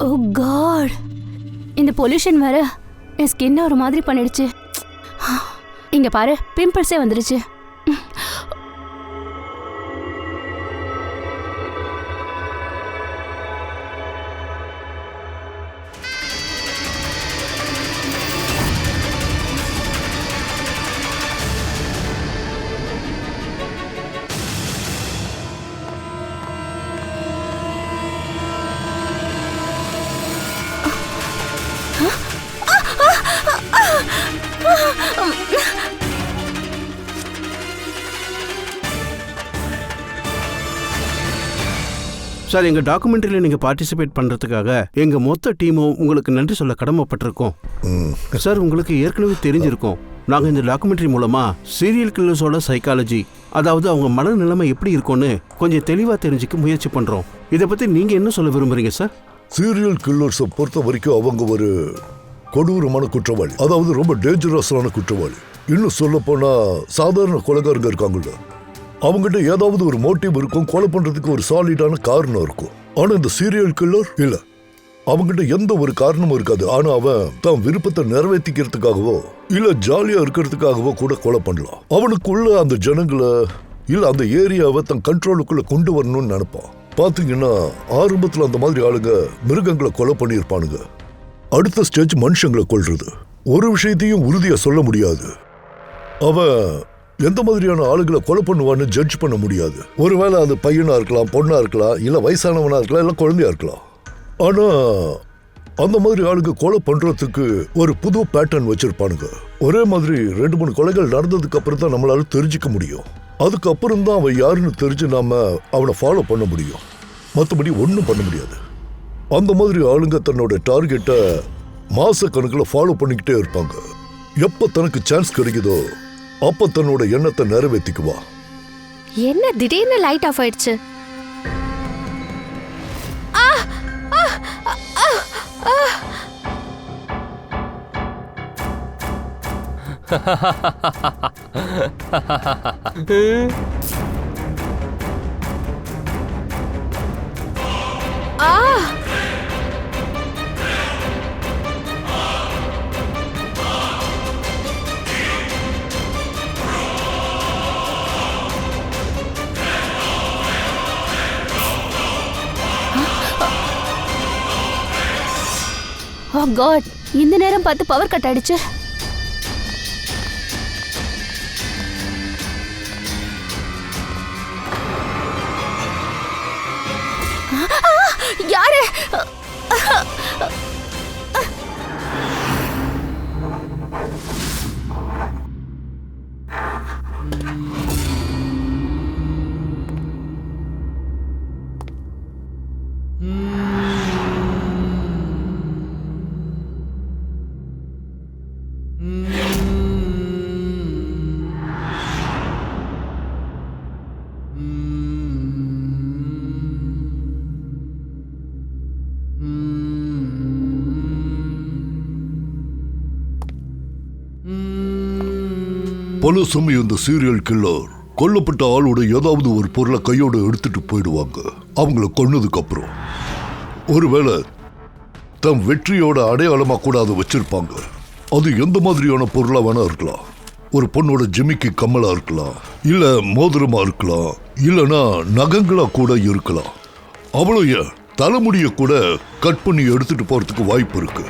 ஓ God, இந்த pollution வேற என் ஸ்கின்னை ஒரு மாதிரி பண்ணிடுச்சு. இங்க பாரு, பிம்பிள்ஸே வந்துடுச்சு. சார், எங்கள் டாக்குமெண்ட்ரியில் நீங்கள் பார்ட்டிசிபேட் பண்ணுறதுக்காக எங்கள் மொத்த டீமும் உங்களுக்கு நன்றி சொல்ல கடமைப்பட்டிருக்கோம். சார், உங்களுக்கு ஏற்கனவே தெரிஞ்சிருக்கோம், நாங்கள் இந்த டாக்குமெண்ட்ரி மூலமாக சீரியல் கில்லர்ஸோட சைக்காலஜி, அதாவது அவங்க மனநிலைமை எப்படி இருக்கும்னு கொஞ்சம் தெளிவாக தெரிஞ்சுக்க முயற்சி பண்ணுறோம். இதை பற்றி நீங்கள் என்ன சொல்ல விரும்புகிறீங்க சார்? சீரியல் கில்லர்ஸை பொறுத்த வரைக்கும் அவங்க ஒரு கொடூரமான குற்றவாளி, அதாவது ரொம்ப டேஞ்சரஸான குற்றவாளி. இன்னும் சொல்ல போனால் சாதாரண கொலைகாரங்க இருக்காங்கல்ல, அவங்ககிட்ட ஏதாவது ஒரு மோட்டிவ் இருக்கும், கொலை பண்றதுக்கு ஒரு சாலிடான காரணம் இருக்கும். ஆனா இந்த சீரியல் கில்லர் இல்ல, அவங்ககிட்ட எந்த ஒரு காரணமும் இருக்காது. ஆனா அவன் தான் விருப்பத்தை நிறைவேற்றிக்கிறதுக்காகவோ இல்ல ஜாலியா இருக்கிறதுக்காகவோ கூட கொலை பண்ணலாம். அவனுக்குள்ள அந்த ஜனங்களை இல்ல அந்த ஏரியாவை தன் கண்ட்ரோலுக்குள்ள கொண்டு வரணும்னு நினைப்பான். பாத்தீங்கன்னா ஆரம்பத்துல அந்த மாதிரி ஆளுங்க மிருகங்களை கொலை பண்ணியிருப்பானுங்க. அடுத்த ஸ்டேஜ் மனுஷங்களை கொல்றது. ஒரு விஷயத்தையும் உறுதியா சொல்ல முடியாது, அவன் எந்த மாதிரியான ஆளுகளை கொலை பண்ணுவான்னு ஜட்ஜ் பண்ண முடியாது. ஒருவேளை அது பையனா இருக்கலாம், பொண்ணா இருக்கலாம், இல்ல வயசானவனா இருக்கலாம், இல்ல குழந்தையா இருக்கலாம். ஆனா அந்த மாதிரி ஆளுங்க கொலை பண்றதுக்கு ஒரு புது பேட்டர்ன் வச்சிருப்பானுங்க. ஒரே மாதிரி 2-3 கொலைகள் நடந்ததுக்கு அப்புறம் தான் நம்மளால தெரிஞ்சுக்க முடியும். அதுக்கப்புறம் தான் அவன் யாருன்னு தெரிஞ்சு நாம அவனை ஃபாலோ பண்ண முடியும். மற்றபடி ஒன்றும் பண்ண முடியாது. அந்த மாதிரி ஆளுங்க தன்னோட டார்கெட்டை மாச கணக்கில் ஃபாலோ பண்ணிக்கிட்டே இருப்பாங்க. எப்ப தனக்கு சான்ஸ் கிடைக்குதோ அப்ப தன்னோட எண்ணத்தை நிறைவேற்றிக்குவா. என்ன திடீர்னு லைட் ஆஃப் ஆயிடுச்சு? ஓ காட், இந்த நேரம் பார்த்து பவர் கட் ஆயிடுச்சு. யாரு? பல சமயம் இந்த சீரியல் கில்லர் கொல்லப்பட்ட ஆளோட ஏதாவது ஒரு பொருளை கையோட எடுத்துட்டு போயிடுவாங்க. அவங்கள கொன்னதுக்கு அப்புறம் ஒருவேளை தம் வெற்றியோட அடையாளமா கூட அதை வச்சிருப்பாங்க. அது எந்த மாதிரியான பொருளா வேணா இருக்கலாம். ஒரு பொண்ணோட ஜிமிக்கி கம்மலா இருக்கலாம், இல்ல மோதிரமா இருக்கலாம், இல்லனா நகங்களா கூட இருக்கலாம். அவ்வளோ ஏன் தலைமுடிய கூட கட் பண்ணி எடுத்துட்டு போறதுக்கு வாய்ப்பு இருக்கு.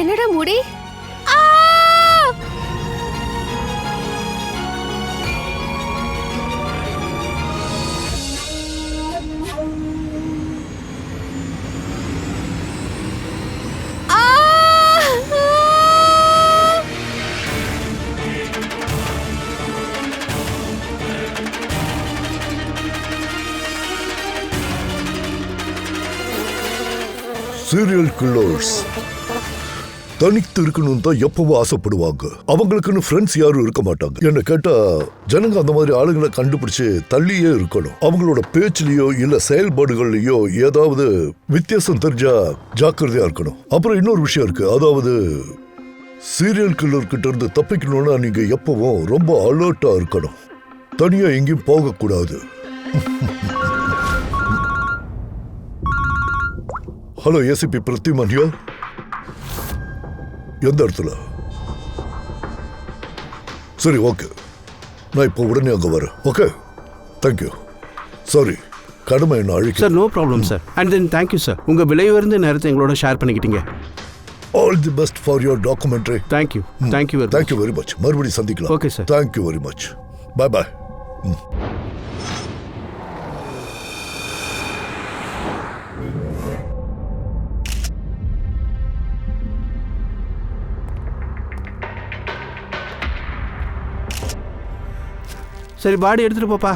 என்னடா முடி? சீரியல் கில்லர்ஸ் தனித்து இருக்கணும் தான் எப்பவும் ஆசைப்படுவாங்க. அவங்களுக்குன்னு ஃப்ரெண்ட்ஸ் யாரும் இருக்க மாட்டாங்க. என்ன கேட்டா ஜனங்க அந்த மாதிரி ஆளுங்களை கண்டுபிடிச்சு தள்ளியே இருக்கணும். அவங்களோட பேச்சிலேயோ இல்ல செயல்பாடுகள்லயோ ஏதாவது வித்தியாசம் தெரிஞ்சா ஜாக்கிரதையா இருக்கணும். அப்புறம் இன்னொரு விஷயம் இருக்கு, அதாவது சீரியல் கில்லர் கிட்ட இருந்து தப்பிக்கணும்னா நீங்க எப்பவும் ரொம்ப அலர்ட்டா இருக்கணும். தனியா எங்கேயும் போகக்கூடாது. ஹலோ ஏசிபி பிரத்யுமன்யா, எந்த இடத்துல? சரி, ஓகே, நான் இப்போ உடனே அங்கே வரேன். Okay, thank you. சாரி, கடமை என்ன அழிக்க. Sir, no problem sir. And then thank you sir, உங்கள் விலை உயர்ந்த நேரத்தை எங்களோட ஷேர் பண்ணிக்கிட்டீங்க. All the best for your documentary. Thank you thank you very much. மறுபடியும் சந்திக்கலாம். Okay sir. Thank you very much. Bye bye. சரி, பாடி எடுத்துட்டு போப்பா.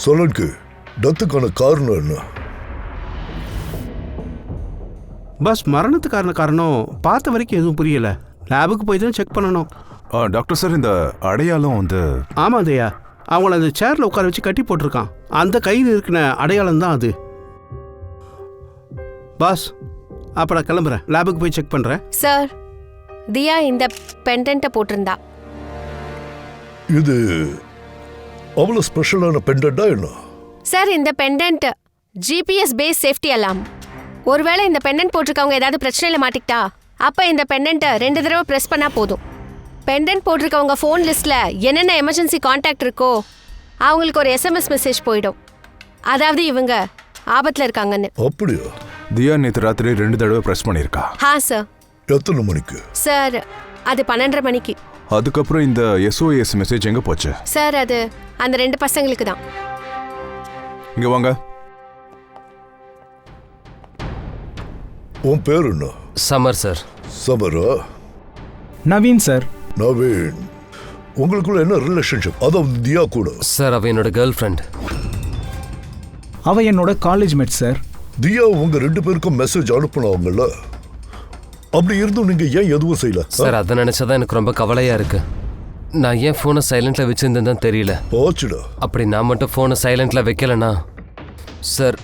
சொல்லுங்க, டெத்துக்கான காரணம் என்ன? பஸ் மரணத்துக்கான காரணம் பார்த்த வரைக்கும் எதுவும் புரியல. லேபுக்கு போய் தான் செக் பண்ணணும். டாக்டர் சார், இந்த அடையாளம் வந்து... ஆமாம் தயா, அவங்கள அந்த சேரில் உட்கார வச்சு கட்டி போட்டிருக்கான். அந்த கையில் இருக்கிற அடையாளம் தான் அது. பாஸ், அப்போ நான் கிளம்புறேன். லேபுக்கு போய் செக் பண்ணுறேன். சார், தியா இந்த பெண்டன்ட்டை போட்டிருந்தா. இது அவ்வளோ ஸ்பெஷலான பெண்டன்ட்டா என்ன? சார், இந்த பெண்டன்ட் ஜிபிஎஸ் பேஸ் சேஃப்டி அலாம். ஒருவேளை இந்த பெண்டன்ட் போட்டிருக்கவங்க ஏதாவது பிரச்சனையில மாட்டிக்கிட்டா அப்ப இந்த பெண்டன்ட்டை 2 தடவை பிரஸ் பண்ணா போதும். பெண்டன்ட் போட்டிருக்கவங்க ஃபோன் லிஸ்ட்ல என்னென்ன எமர்ஜென்சி கான்டாக்ட் இருக்கோ அவங்களுக்கு ஒரு SMS மெசேஜ் போயிடும். அதாவது இவங்க ஆபத்துல இருக்காங்கன்னு. அப்படியா? தியா நேற்று ராத்திரி 2 தடவை பிரஸ் பண்ணியிருக்கா. ஹா சார். எத்தனை மணிக்கு? சார், அது 12:30 மணிக்கு. அதுக்கப்புறம் இந்த SOS மெசேஜ் எங்க போச்சு? சார், அது அந்த 2 பசங்களுக்கு தான். இங்க வாங்க. உன் பேர் என்ன? சமர் சார். சமரா? நவீன் சார். நவீன், உங்களுக்குள்ள என்ன ரிலேஷன்ஷிப்? அதாவது தியா கூட? சார், அவ என்னோட கேர்ள் ஃப்ரெண்ட். அவ என்னோட காலேஜ் மேட் சார். தியா உங்க 2 பேருக்கும் மெசேஜ் அனுப்புனவங்கல்ல, அப்படி இருந்தும் நீங்க ஏன் எதுவும் செய்யல? சார், அதை நினைச்சதான் எனக்கு ரொம்ப கவலையா இருக்கு. நான் ஏன் போனை சைலண்ட்ல வச்சிருந்தேன்னு தெரியல. போச்சுடா. அப்படி நான் மட்டும் போனை சைலண்ட்ல வைக்கலனா சார்,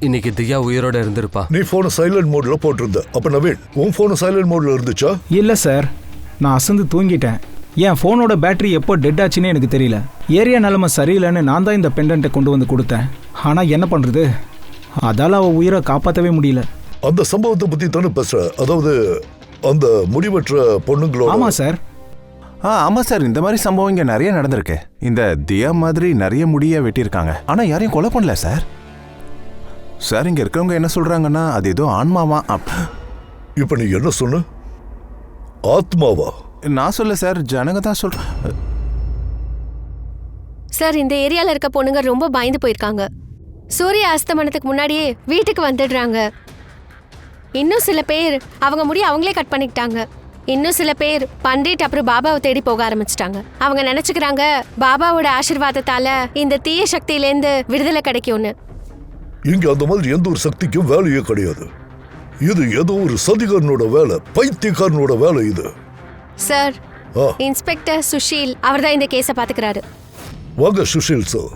இன்னைக்கு தியா உயிரோட இருந்திருப்பா. நீ போனை சைலண்ட் மோட்ல போட்டிருந்த. அப்ப நவீன், உன் போனை சைலண்ட் மோட்ல இருந்துச்சா? இல்ல சார், நான் அசந்து தூங்கிட்டேன். என் ஃபோனோட பேட்டரி எப்போ டெட் ஆச்சுன்னு எனக்கு தெரியல. ஏரியா நிலைமை சரியில்லைன்னு நான் தான் இந்த பெண்டன்ட்டை கொண்டு வந்து கொடுத்தேன். ஆனால் என்ன பண்ணுறது, அதால் அவள் உயிரை காப்பாற்றவே முடியல. அந்த சம்பவத்தை பற்றி தானே பேசுற? அதாவது அந்த முடிவற்ற பொண்ணுங்களோட? ஆமாம் சார். ஆமாம் சார், இந்த மாதிரி சம்பவம் இங்கே நிறைய நடந்திருக்கு. இந்த தியா மாதிரி நிறைய முடிய வெட்டியிருக்காங்க, ஆனால் யாரையும் கொலை பண்ணல சார். சார், இங்கே இருக்கிறவங்க என்ன சொல்கிறாங்கன்னா அது ஏதோ ஆன்மாவா. இப்போ நீ என்ன சொன்ன? ஆத்மாவா? நான் சொல்ல சார், ஜனங்க தான் சொல்கிறேன். சார், இந்த ஏரியால இருக்க பொண்ணுங்க ரொம்ப பயந்து போயிருக்காங்க. சூரிய அஸ்தமனத்துக்கு முன்னாடியே வீட்டுக்கு வந்துடுறாங்க. இன்னும் சில பேர் அவங்க முடி அவங்களே கட் பண்ணிக்கிட்டாங்க. இன்னும் சில பேர் பண்டிட் அப்புறம் பாபாவை தேடி போக ஆரம்பிச்சிட்டாங்க. அவங்க நினைச்சுக்கிறாங்க பாபாவோட ஆசீர்வாதத்தால இந்த தீய சக்தியிலேருந்து விடுதலை கிடைக்கும்னு. இங்க அந்த மாதிரி எந்த ஒரு சக்திக்கும் வேலையே கிடையாது. இது ஏதோ ஒரு சதிகாரனோட வேலை, பைத்தியக்காரனோட வேலை இது. சார், இன்ஸ்பெக்டர் சுஷீல் அவர்தான் இந்த கேஸை பாத்துக்கிறாரு. வாங்க சுஷீல் சார்,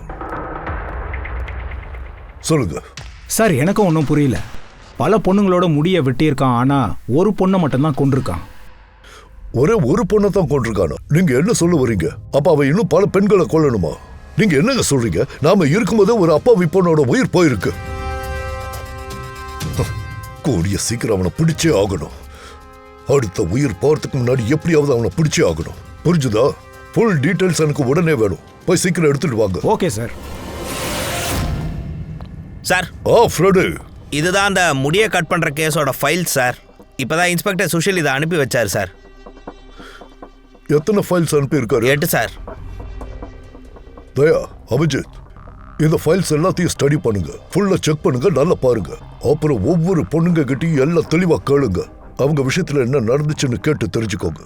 சொல்லுங்க. சார், எனக்கும் ஒன்றும் புரியல. பல பொண்ணுங்களோட முடியை வெட்டியிருக்கான், ஆனால் ஒரு பொண்ணை மட்டும்தான் கொண்டிருக்கான். ஒரே ஒரு பொண்ணை தான் கொண்டிருக்கானா? நீங்க என்ன சொல்ல வரீங்க? அப்ப அவ இன்னும் பல பெண்களை கொல்லணுமா? நீங்க என்னங்க சொல்றீங்க? நாம இருக்கும்போதே ஒரு அப்பாவி பொண்ணோட உயிர் போயிருக்கு. கூடிய சீக்கிரம் அவனை பிடிச்சே ஆகணும். அடுத்த உயிர் போறதுக்கு முன்னாடி எப்படியாவது அவனை பிடிச்சே ஆகணும். புரிஞ்சுதா? ஃபுல் டீடைல்ஸ் எனக்கு உடனே வேணும். போய் சீக்கிரம் எடுத்துட்டு வாங்க. Okay sir. சார். ஃப்ரெடு, இதுதான் அந்த முடியை கட் பண்ணுற கேஸோட ஃபைல் சார். இப்போ தான் இன்ஸ்பெக்டர் சுஷில் இதை அனுப்பி வச்சார் சார். எத்தனை ஃபைல்ஸ் அனுப்பியிருக்காரு? 8 சார். தயா, அபிஜித், இந்த ஃபைல்ஸ் எல்லாத்தையும் ஸ்டடி பண்ணுங்க, ஃபுல்லா செக் பண்ணுங்க, நல்லா பாருங்க. அப்புறம் ஒவ்வொரு பொண்ணுங்க கிட்டையும் எல்லாம் தெளிவா கேளுங்க. அவங்க விஷயத்துல என்ன நடந்துச்சுன்னு கேட்டு தெரிஞ்சுக்கோங்க.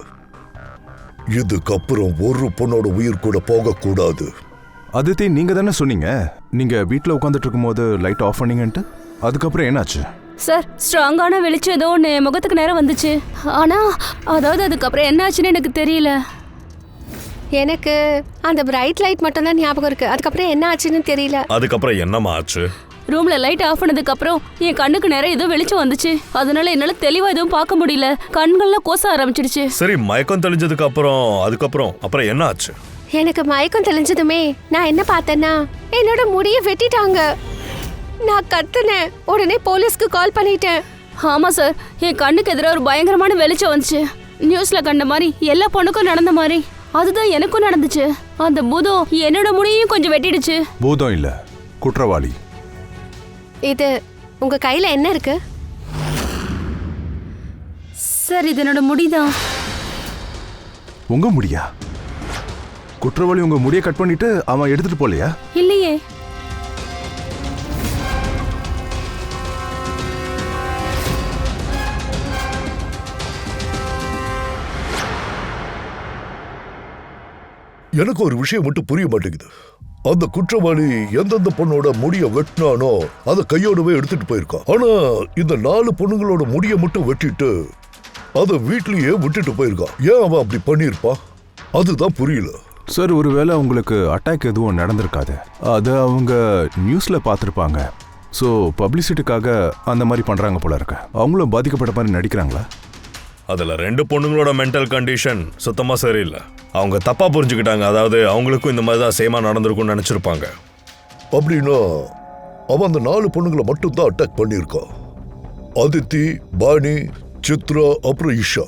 இதுக்கப்புறம் ஒரு பொண்ணோட உயிர் கூட போகக்கூடாது. அதித்தி, நீங்க தானே சொன்னீங்க நீங்க வீட்டில் உட்காந்துட்டு இருக்கும்போது லைட் ஆஃப் பண்ணீங்கன்ட்டு. அதுக்கப்புறம் என்னாச்சு? சார், ஸ்ட்ராங்கான வெளிச்சம் ஏதோ ஒன்று என் முகத்துக்கு நேரம் வந்துச்சு. ஆனால் அதாவது அதுக்கப்புறம் என்ன ஆச்சுன்னு எனக்கு தெரியல. எனக்கு அந்த பிரைட் லைட் மட்டும் தான் ஞாபகம் இருக்கு. அதுக்கப்புறம் என்ன ஆச்சுன்னு தெரியல. அதுக்கப்புறம் என்னம்மா ஆச்சு? ரூம்ல லைட் ஆஃப் பண்ணதுக்கு அப்புறம் என் கண்ணுக்கு நேரம் ஏதோ வெளிச்சம் வந்துச்சு. அதனால என்னால தெளிவா எதுவும் பார்க்க முடியல. கண்கள்லாம் கோச ஆரம்பிச்சிடுச்சு. சரி, மயக்கம் தெளிஞ்சதுக்கு அப்புறம் என்ன ஆச்சு? எனக்கு மயக்கம் தெளிஞ்சதுமே நான் என்ன பார்த்தேன்னா, என்னோட முடியை வெட்டிட்டாங்க. நான் கத்துனேன். உடனே போலீஸ்க்கு கால் பண்ணிட்டேன். ஆமா சார், என் கண்ணுக்கு எதிராக ஒரு பயங்கரமான வெளிச்சம் வந்துச்சு. நியூஸ்ல கண்ட மாதிரி எல்லா பொண்ணுக்கும் நடந்த மாதிரி அதுதான் எனக்கும் நடந்துச்சு. அந்த பூதம் என்னோட முடியையும் கொஞ்சம் வெட்டிடுச்சு. பூதம் இல்ல, குற்றவாளி. இது உங்க கையில என்ன இருக்கு? சார், இது என்னோட முடிதான். உங்க முடியா? குற்றவாளி உங்க முடியை கட் பண்ணிட்டு அவன் எடுத்துட்டு போலையா? இல்லையே. எனக்கு ஒரு விஷயம் மட்டும் புரிய மாட்டேங்குது. அந்த குற்றவாளி எந்தெந்த பொண்ணோட முடிய வெட்டினானோ அதை கையோடவே எடுத்துட்டு போயிருக்கான். ஆனா இந்த 4 பொண்ணுங்களோட முடிய மட்டும் வெட்டிட்டு அதை வீட்லயே விட்டுட்டு போயிருக்கான். ஏன் அவன் அப்படி பண்ணியிருப்பான்? அதுதான் புரியல சார். ஒருவேளை உங்களுக்கு அட்டாக் எதுவும் நடந்திருக்காது. அது அவங்க நியூஸ்ல பார்த்துருப்பாங்க. ஸோ பப்ளிசிட்டிக்காக அந்த மாதிரி பண்றாங்க போல இருக்கு. அவங்களும் பாதிக்கப்பட்ட மாதிரி நடிக்கிறாங்களா? அதுல 2 பொண்ணுங்களோட மென்டல் கண்டிஷன் சுத்தமா சரியில்லை. அவங்க தப்பா புரிஞ்சுக்கிட்டாங்க. அதாவது அவங்களுக்கும் இந்த மாதிரி தான் சேமா நடந்திருக்கும்னு நினைச்சிருப்பாங்க. அப்படின்னா அவன் அந்த 4 பொண்ணுங்களை மட்டும் தான் அட்டாக் பண்ணியிருக்கான். அதித்தி, பாணி, சித்ரா, அப்புறம் இஷா.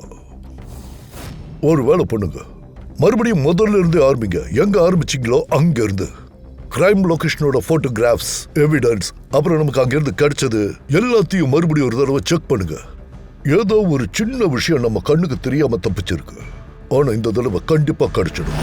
ஒரு வேலை பண்ணுங்க, மறுபடியும் முதல்ல இருந்து ஆரம்பிங்க. எங்க ஆரம்பிச்சிங்களோ அங்க இருந்து கிரைம் லொகேஷனோட போட்டோகிராஃப்ஸ், எவிடன்ஸ், அப்புறம் நமக்கு அங்கிருந்து கிடைச்சது எல்லாத்தையும் மறுபடியும் ஒரு தடவை செக் பண்ணுங்க. ஏதோ ஒரு சின்ன விஷயம் நம்ம கண்ணுக்கு தெரியாம தப்பிச்சிருக்கு. ஆனா இந்த தடவை கண்டிப்பா கிடைச்சிடும்.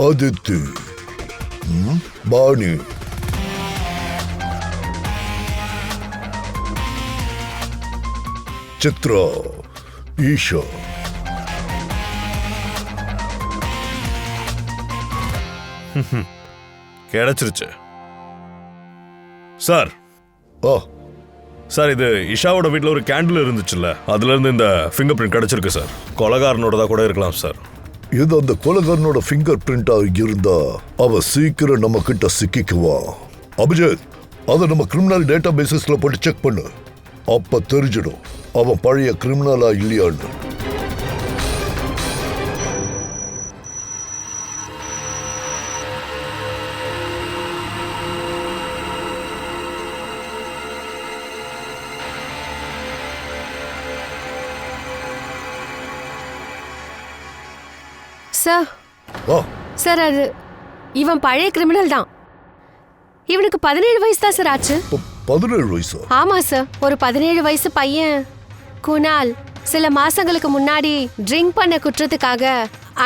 அதித்தி, பாணி, சித்ரா, ஈஷா. கிடைச்சிருச்சு சார். ஆ, சார், இது இஷாவோட வீட்டில் ஒரு கேண்டில் இருந்துச்சுல்ல, அதுல இருந்து இந்த ஃபிங்கர் பிரிண்ட் கிடைச்சிருக்கு சார். கொலகாரனோட கூட இருக்கலாம் சார். இது அந்த கொலகாரனோட ஃபிங்கர் பிரிண்டா இருந்தா அவ சீக்கிரம் நம்ம கிட்ட சிக்கிக்குவான். அபிஜித், அதை நம்ம கிரிமினல் டேட்டா பேசிஸ்ல போட்டு செக் பண்ணு. அப்ப தெரிஞ்சிடும் அவன் பழைய கிரிமினலா இல்லையான்னு. சார், ஆ, சார், அது இவன் பழைய கிரிமினல் தான். இவனுக்கு 17 வயசு தான் சார் ஆச்சு. 17 வயசா? ஆமா சார், ஒரு 17 வயசு பையன் குணால் சில மாசங்களுக்கு முன்னாடி ட்ரிங்க் பண்ண குற்றத்துக்காக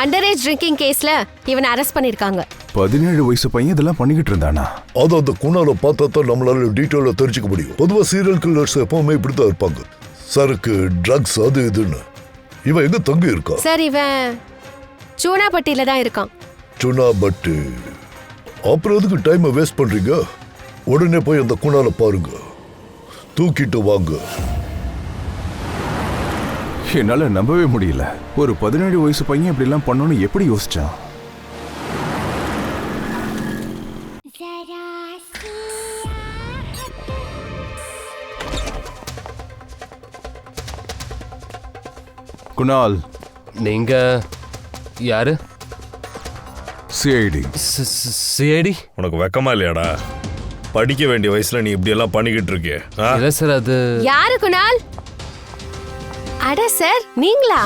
அண்டர் ஏஜ் ட்ரிங்கிங் கேஸ்ல இவனை அரெஸ்ட் பண்ணிருக்காங்க. 17 வயசு பையன் இதெல்லாம் பண்ணிக்கிட்டு இருந்தானா? அது அந்த குணால பார்த்தா தான் நம்மளால டீட்டெயிலா தெரிஞ்சுக்க முடியும். பொதுவா சீரியல் கில்லர்ஸ் எப்பவுமே இப்படித்தான் இருப்பாங்க. சரக்கு, ட்ரக்ஸ், அது இதுன்னு. இவன் எங்க தங்கி இருக்கா? சார், இவன் சூனாப்பட்டியில தான் இருக்கான். சுனாபட்டு. அப்புறம் எதுக்கு டைமை வேஸ்ட் பண்றீங்க? உடனே போய் அந்த குணால பாருங்க, தூக்கிட்டு வாங்க. என்னால நம்பவே முடியல. ஒரு 17 வயசு பையன் இப்படி எல்லாம் பண்ணணும்னு எப்படி யோசிச்சான்? குணால், நீங்க யாரு? சிஐடி. சிஐடி? உனக்கு வெக்கமா இல்லையாடா? படிக்க வேண்டிய வயசுல நீ இப்படி எல்லாம் பண்ணிக்கிட்டு இருக்கியே இல்ல சார் அது யாரு குணால்? அட சார் நீங்களா?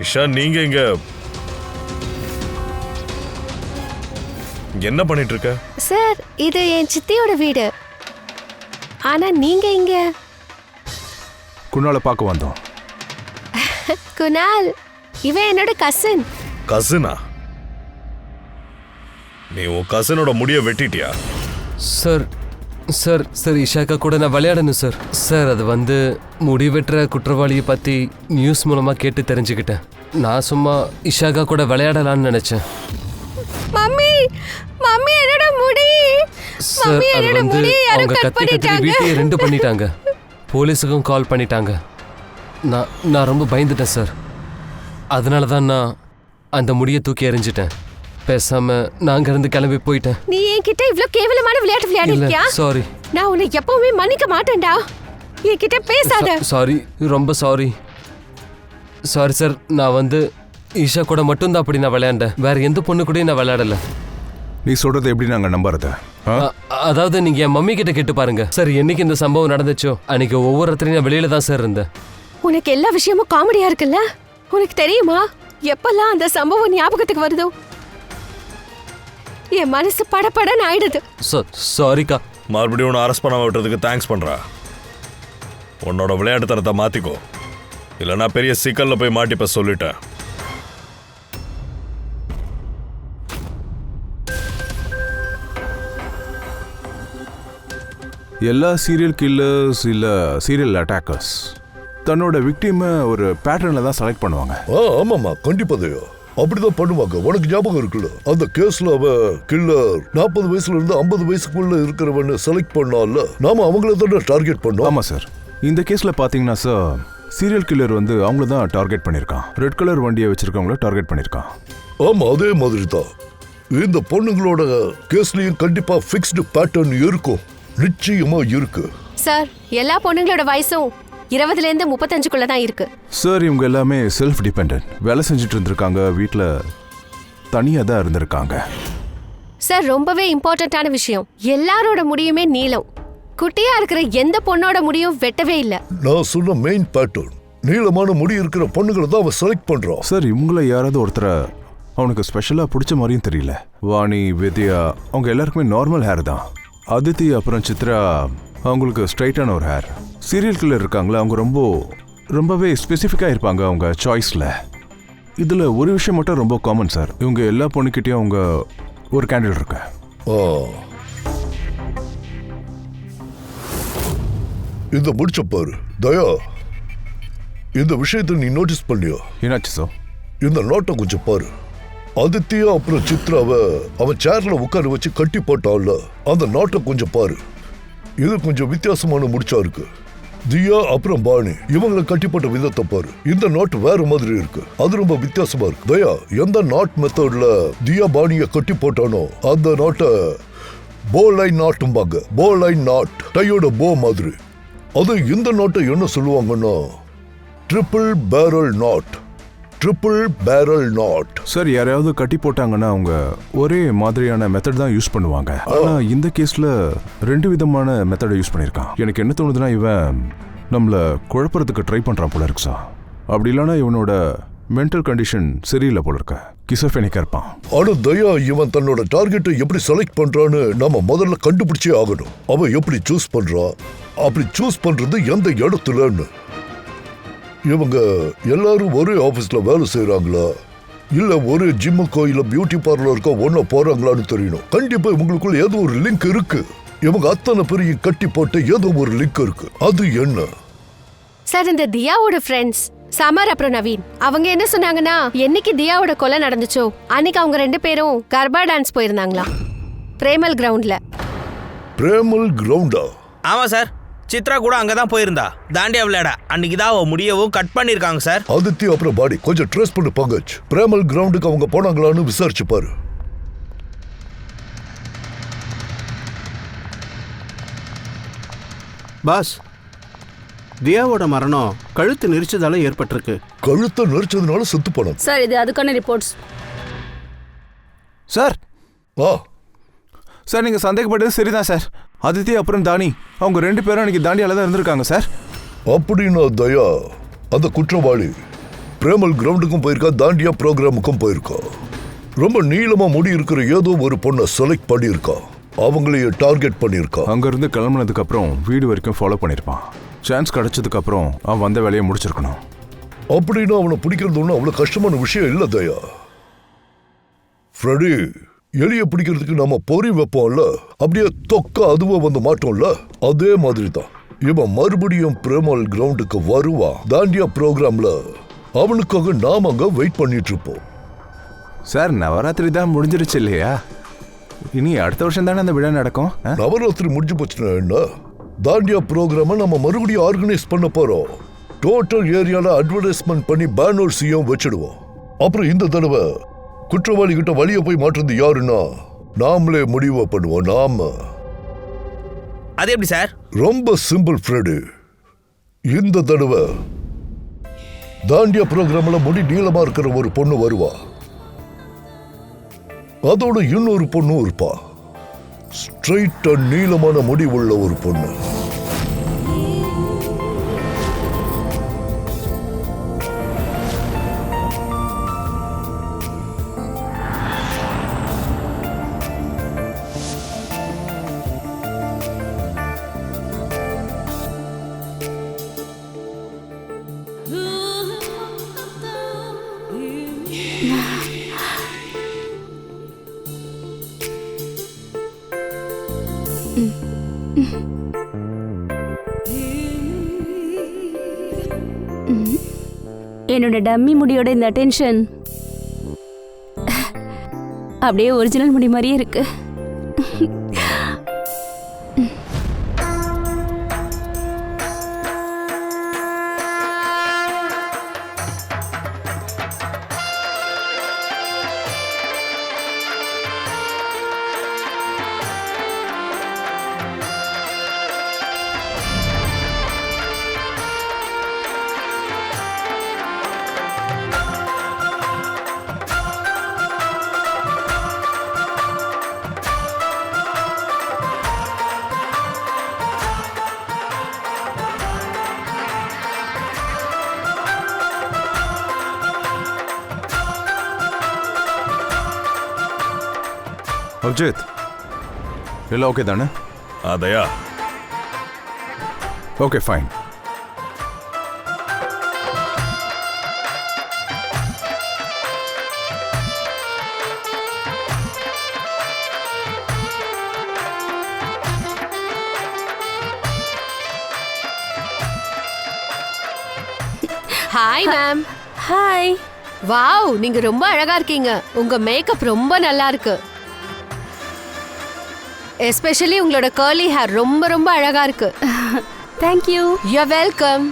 இஷா நீங்க இங்க என்ன பண்ணிட்டு இருக்க? சார் இது என் சித்தியோட வீடு. ஆனா நீங்க இங்க? குணால பார்க்க வந்தோம். குணால் இவன் என்னோட கசின். கசினா? நீ உன் கசினோட முடிய வெட்டிட்டியா? சார் சார் சார் இஷாக்கா கூட நான் விளையாடணும் சார். சார் அது வந்து முடி வெட்டுற குற்றவாளியை பற்றி நியூஸ் மூலமாக கேட்டு தெரிஞ்சுக்கிட்டேன். நான் சும்மா இஷாக்கா கூட விளையாடலான்னு நினச்சேன். மம்மி மம்மி என்னோட முடி. சார் அது வந்து அவங்க கத்தி கத்தி வீட்டையே 2 பண்ணிட்டாங்க. போலீஸுக்கும் கால் பண்ணிட்டாங்க. நான் ரொம்ப பயந்துட்டேன் சார். அதனால தான் நான் அந்த முடியை தூக்கி எறிஞ்சிட்டேன். பேசாம நாங்க இருந்து கிளம்பி போயிட்டேன். நீ என்கிட்ட இவ்ளோ கேவலமான விளையாட்டு விளையாடிருக்கியா? சாரி. நான் உன்னை எப்பவுமே மன்னிக்க மாட்டேன்டா. என்கிட்ட பேசாத. சாரி, ரொம்ப சாரி. Sorry sir. நான் வந்து ஈஷா கூட மட்டும்தான் அப்படி நான் விளையாண்டேன். வேற எந்த பொண்ணு கூடயும் நான் விளையாடல. நீ சொல்றது எப்படி நாங்க நம்புறது? அதாவது நீங்க என் மம்மி கிட்ட கேட்டு பாருங்க சார். என்னைக்கு இந்த சம்பவம் நடந்துச்சோ அன்னைக்கு ஒவ்வொருத்தரையும் நான் வெளியில தான் சார் இருந்தேன். உனக்கு எல்லா விஷயமும் காமெடியா இருக்குல்ல? உனக்கு தெரியுமா எப்பெல்லாம் அந்த சம்பவம் ஞாபகத்துக்கு வருதோ என் மனசு படபடன்னு ஆயிடுது. சாரிக்கா. மறுபடியும் உன்னை அரெஸ்ட் பண்ண விட்டுறதுக்கு தேங்க்ஸ் பண்றா. உன்னோட விளையாட்டுத்தனத்தை மாத்திக்கோ, இல்லைன்னா பெரிய சிக்கல்ல போய் மாட்டிப்ப சொல்லிட்டேன். எல்லா சீரியல் கில்லர்ஸ் இல்ல சீரியல் அட்டாக்கர்ஸ் தன்னோட விக்டிமை ஒரு பேட்டர்ன்ல தான் செலக்ட் பண்ணுவாங்க. ஆமாமா, கண்டிப்பா தயா அப்படிதான் பண்ணுவாங்க. உனக்கு ஞாபகம் இருக்குல்ல, அந்த கேஸ்ல அவ கில்லர் 40 வயசுல இருந்து 50 வயசுக்குள்ள இருக்கிறவன்னு செலக்ட் பண்ணால நாம அவங்கள தான் டார்கெட் பண்ணோம். ஆமா சார். இந்த கேஸ்ல பாத்தீங்கன்னா சார் சீரியல் கில்லர் வந்து அவங்கள தான் டார்கெட் பண்ணிருக்கான். ரெட் கலர் வண்டியை வச்சிருக்கவங்கள டார்கெட் பண்ணிருக்கான். ஆமா, அதே மாதிரி தான் இந்த பொண்ணுங்களோட கேஸ்லயும் கண்டிப்பா ஃபிக்ஸ்டு பேட்டர்ன் இருக்கும். நிச்சயமா இருக்கு சார். எல்லா பொண்ணுங்களோட வயசும் 20ல இருந்து 35க்குள்ள தான் இருக்கு சார். இவங்க எல்லாமே செல்ஃப் டிபெண்டன்ட். வேலை செஞ்சுட்டு இருந்திருக்காங்க. வீட்டில் தனியாக தான் இருந்திருக்காங்க. சார் ரொம்பவே இம்பார்ட்டன்டான விஷயம், எல்லாரோட முடியுமே நீளம். குட்டியா இருக்கிற எந்த பொண்ணோட முடியும் வெட்டவே இல்லை. நான் சொன்ன மெயின் பேட்டர்ன் நீளமான முடி இருக்கிற பொண்ணுங்களை தான் அவன் செலக்ட் பண்றான். சார் இவங்கள யாராவது ஒருத்தரை அவனுக்கு ஸ்பெஷலாக பிடிச்ச மாதிரியும் தெரியல. வாணி, வித்யா அவங்க எல்லாருக்குமே நார்மல் ஹேர் தான். அதித்தி அப்புறம் சித்ரா அவங்களுக்கு ஸ்ட்ரைட்டான ஒரு ஹேர். சீரியல் கில்லர் இருக்காங்களா, அவங்க ரொம்பவே ஸ்பெசிஃபிக்காக இருப்பாங்க அவங்க சாய்ஸில். இதில் ஒரு விஷயம் மட்டும் ரொம்ப காமன் சார். இவங்க எல்லா பொண்ணுக்கிட்டையும் அவங்க ஒரு கேண்டில் இருக்கு. இந்த முடிச்ச பாரு தயா, இந்த விஷயத்தை நீ நோட்டீஸ் பண்ணியா? என்னாச்சு சார்? இந்த நோட்டை கொஞ்சம் பாரு. அதித்தியா அப்புறம் சித்ராவை அவன் சேர்ல உட்கார வச்சு கட்டி போட்டான்ல, அந்த நோட்டை கொஞ்சம் பாரு. இது கொஞ்சம் வித்தியாசமான முடிச்சா இருக்கு. தியா அப்புறம் பாணி இவங்களை கட்டிப்பட்ட விதத்தை பாரு. இந்த நாட் வேற மாதிரி இருக்கு. அது ரொம்ப வித்தியாசமா இருக்கு. தயா, எந்த நாட் மெத்தட்ல தியா பாணிய கட்டி போட்டானோ அந்த நாட்டை போ லைன் நாட்டும்பாங்க. போ லைன் நாட், டையோட போ மாதிரி. அது இந்த நாட்டை என்ன சொல்லுவாங்கன்னா ட்ரிபிள் பேரல் நாட். ட்ரிபிள் பேரல் நாட். சார் யாரையாவது கட்டி போட்டாங்கன்னா அவங்க ஒரே மாதிரியான மெத்தட் தான் யூஸ் பண்ணுவாங்க. ஆனா இந்த கேஸ்ல 2 விதமான மெத்தடை யூஸ் பண்ணிருக்கான். எனக்கு என்ன தோணுதுன்னா இவன் நம்மள குழப்பறதுக்கு ட்ரை பண்றான் போல இருக்கு சார். அப்படி இல்லைன்னா இவனோட மென்டல் கண்டிஷன் சரியில்லை போல இருக்க. கிசோஃபெனிக்கா இருப்பான். ஆனா தயா, இவன் தன்னோட டார்கெட்டை எப்படி செலக்ட் பண்றான்னு நம்ம முதல்ல கண்டுபிடிச்சே ஆகணும். அவன் எப்படி சூஸ் பண்றான், அப்படி சூஸ் பண்றது எந்த இடத்துலன்னு. இவங்க எல்லாரும் ஒரே ஆபீஸ்ல வேலை செய்யறாங்களா, இல்ல ஒரு ஜிம்முக்கோ இல்ல பியூட்டி பார்லருக்கோ ஒன்னா போறாங்களான்னு தெரியணும். கண்டிப்பா இவங்களுக்குள்ள ஏதோ ஒரு லிங்க் இருக்கு. இவங்க அத்தனை பெரிய கட்டி போட்டு ஏதோ ஒரு லிங்க் இருக்கு. அது என்ன சார்? இந்த தியாவோட ஃப்ரெண்ட்ஸ் சமர் அப்புறம் நவீன் அவங்க என்ன சொன்னாங்கன்னா, என்னைக்கு தியாவோட கொலை நடந்துச்சோ அன்னைக்கு அவங்க 2 பேரும் கர்பா டான்ஸ் போயிருந்தாங்களா பிரேமல் கிரவுண்ட்ல. பிரேமல் கிரவுண்டா? ஆமா சார், சித்ரா கூட அங்கதான் போயிருந்தா தாண்டியா விளையாட. அன்னைக்கு தான் முடியவும் கட் பண்ணிருக்காங்க சார். அதித்தி அப்புறம் பாடி கொஞ்சம் ட்ரேஸ் பண்ணி பங்கஜ். பிரேமல் கிரவுண்டுக்கு அவங்க போனாங்களான்னு விசாரிச்சு பாரு. பாஸ், தியாவோட மரணம் கழுத்து நெரிச்சதால ஏற்பட்டிருக்கு. கழுத்தை நெரிச்சதுனால செத்து போனான் சார். இது அதுக்கான ரிப்போர்ட்ஸ். சார் சார் நீங்கள் சந்தேகப்பட்டது சரிதான் சார். அதித்தி அப்புறம் தானி அவங்க 2 பேரும் அன்னைக்கு தாண்டியால தான் இருந்திருக்காங்க சார். அப்படின்னா தயா அந்த குற்றவாளி பிரேமல் கிரவுண்டுக்கும் போயிருக்கா, தாண்டியா ப்ரோக்ராமுக்கும் போயிருக்கா. ரொம்ப நீளமா முடி இருக்கிற ஏதோ ஒரு பொண்ணை செலக்ட் பண்ணியிருக்கா, அவங்களையே டார்கெட் பண்ணியிருக்கா. அங்கேருந்து கிளம்புனதுக்கு அப்புறம் வீடு வரைக்கும் ஃபாலோ பண்ணியிருப்பான். சான்ஸ் கிடைச்சதுக்கு அப்புறம் அவன் வந்த வேலையை முடிச்சிருக்கணும். அப்படின்னா அவனை பிடிக்கிறது ஒன்றும் அவ்வளோ கஷ்டமான விஷயம் இல்லை தயா. ஃப்ரெடி, எலியை பிடிக்கிறதுக்கு நம்ம பொறி வைப்போம்ல, அப்படியே தொக்கா அதுவா வந்து மாட்டோம்ல, அதே மாதிரி தான் இவன் மறுபடியும் பிரேமல் கிரவுண்டுக்கு வருவா. தாண்டியா ப்ரோக்ராம்ல அவனுக்காக நாம அங்க வெயிட் பண்ணிட்டு இருப்போம். சார் நவராத்திரி தான் முடிஞ்சிருச்சு இல்லையா? இனி அடுத்த வருஷம் தானே அந்த விழா நடக்கும். நவராத்திரி முடிஞ்சு போச்சுன்னா என்ன, தாண்டியா ப்ரோக்ராமை நம்ம மறுபடியும் ஆர்கனைஸ் பண்ண போறோம். டோட்டல் ஏரியால அட்வர்டைஸ்மெண்ட் பண்ணி பேனர்ஸையும் வச்சிடுவோம். அப்புறம் இந்த தடவை குற்றவாளி கிட்ட வழிய போய் மாற்றுறது யாருன்னா நாமளே முடிவு பண்ணுவோம். நாம அது எப்படி சார்? ரொம்ப சிம்பிள் ஃப்ரெடு. இந்த தடவை தாண்டியா ப்ரோக்ராம்ல முடி நீளமா இருக்கிற ஒரு பொண்ணு வருவா, அதோட இன்னொரு பொண்ணும் இருப்பா, ஸ்ட்ரைட்டா நீளமான முடி உள்ள ஒரு பொண்ணு. என்னோட டம்மி முடியோட இந்த டென்ஷன் அப்படியே ஒரிஜினல் முடி மாதிரியே இருக்கு. அபிஜித், எல்லாம் ஓகே தானே? அதையா? Okay fine. Hi ma'am. Hi. Wow, நீங்க ரொம்ப அழகா இருக்கீங்க. உங்க மேக்கப் ரொம்ப நல்லா இருக்கு. எஸ்பெஷலி உங்களோட கர்லி ஹேர் ரொம்ப ரொம்ப அழகா இருக்கு. Thank you. You welcome.